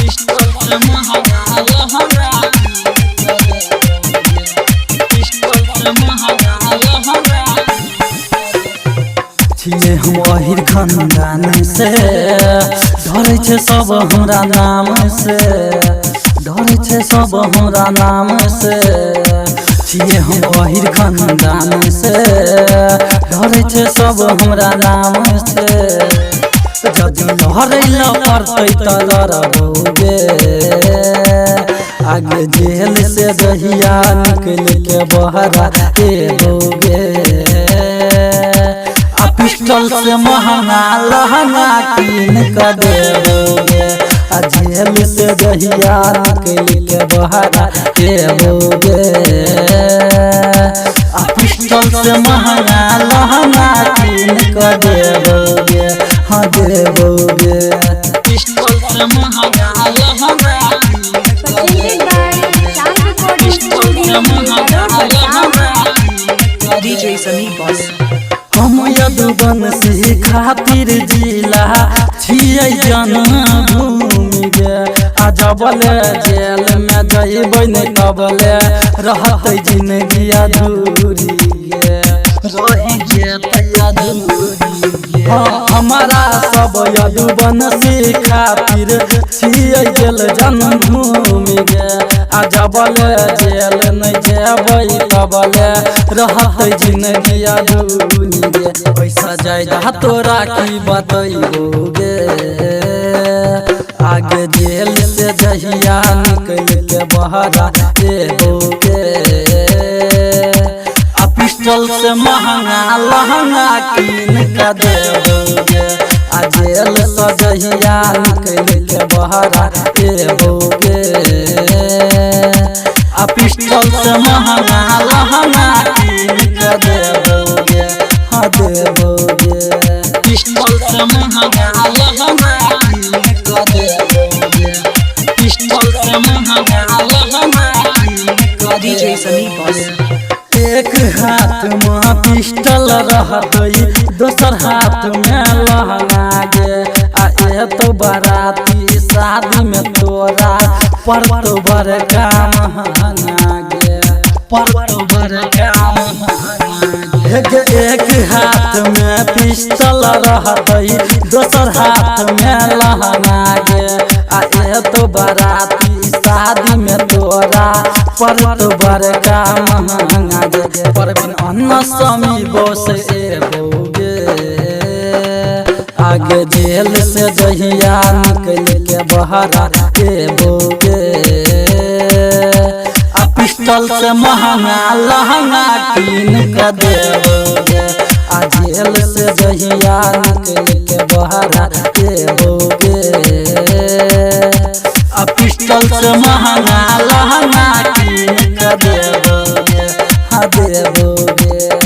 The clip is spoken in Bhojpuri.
पिस्टल से महंगा लहंगा पिस्टल से महंगा लहंगा छिए हम अहिर खानदान से डरै छे सब हमरा नाम से डरै छे सब हमरा नाम से छिए हम अहिर खानदान से डरै छे सब हमरा नाम से जदि लहरै ल पड़तै त लड़बोगे आगे जेल से दहिया निकल के बहरा एबोगे आ पिस्टल से महंगा लहंगा कीन के देबोगे आ जेल से दहिया निकल के बहरा एबोगे आ पिस्टल से महंगा लहंगा कीन के देबोगे हाँ देबोगे पिस्टल से महंगा लहंगा पिस्टल से महंगा लहंगा DJ Sunny Boss. हम यदुवन से खातिर जिला छियै जन्मभूमि गे आ जबले जेल में जइबै नै तबले रहतै जिंदगी अधूरी गे रहि जेतै अधूरी गे हमारा सब यदुवन से खातिर छियै गेल जन्मभूमि गे आ जबले जेल नै जेबै तबले रहतै जिंदगी अधूरी गे पैसा जायदा तोरा की बतैबोगे आगे जेल से जहिया निकल के बहरा एबोगे आ पिस्टल से महंगा लहंगा कीन के देबोगे आ जेल से जहिया निकल के बहरा एबोगे आ पिस्टल से महंगा लहंगा कीन के देबोगे हाँ देबोगे पिस्टल से महंगा लहंगा कीन के देबोगे पिस्टल से महंगा लहंगा कीन के DJ Sunny Boss. एक हाथ में पिस्टल रहतै दोसर हाथ में लहंगा गे आ एतो बाराती शादी में तोरा परतो बड़का महंगा गे परतो बड़का महंगा गे एक हाथ में पिस्टल रहतै दोसर हाथ में लहंगा गे आ एतो बाराती शादी में तोरा परतो बड़का महंगा गे परबिन अन्न समी बोस एबोगे आगे जेल से जहिया निकल के बहरा एबोगे आ पिस्टल से महंगा लहंगा कीन के देबोगे आ जेल से जहिया निकल के बहरा एबोगे आ पिस्टल से महंगा लहंगा कीन के देबोगे हाँ देबोगे।